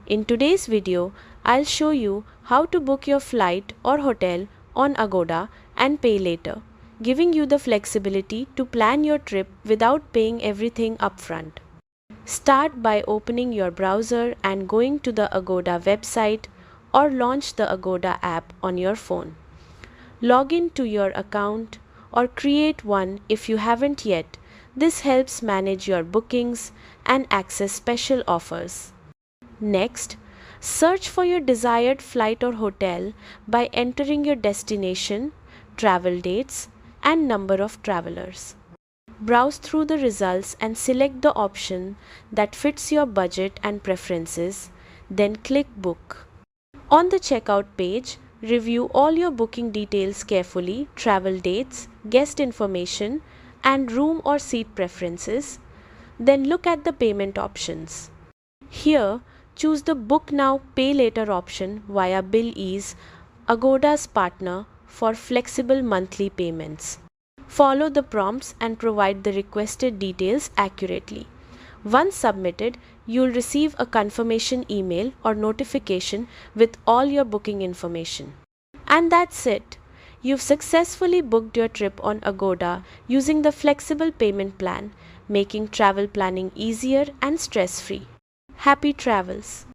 In today's video, I'll show you how to book your flight or hotel on Agoda and pay later, giving you the flexibility to plan your trip without paying everything upfront. Start by opening your browser and going to the Agoda website or launch the Agoda app on your phone. Log in to your account or create one if you haven't yet. This helps manage your bookings and access special offers. Next, search for your desired flight or hotel by entering your destination, travel dates, and number of travelers. Browse through the results and select the option that fits your budget and preferences, then click Book. On the checkout page, review all your booking details carefully: travel dates, guest information, and room or seat preferences. Then look at the payment options. Here, choose the Book Now, Pay Later option via Bill-Ease, Agoda's partner, for flexible monthly payments. Follow the prompts and provide the requested details accurately. Once submitted, you'll receive a confirmation email or notification with all your booking information. And that's it. You've successfully booked your trip on Agoda using the flexible payment plan, making travel planning easier and stress-free. Happy travels!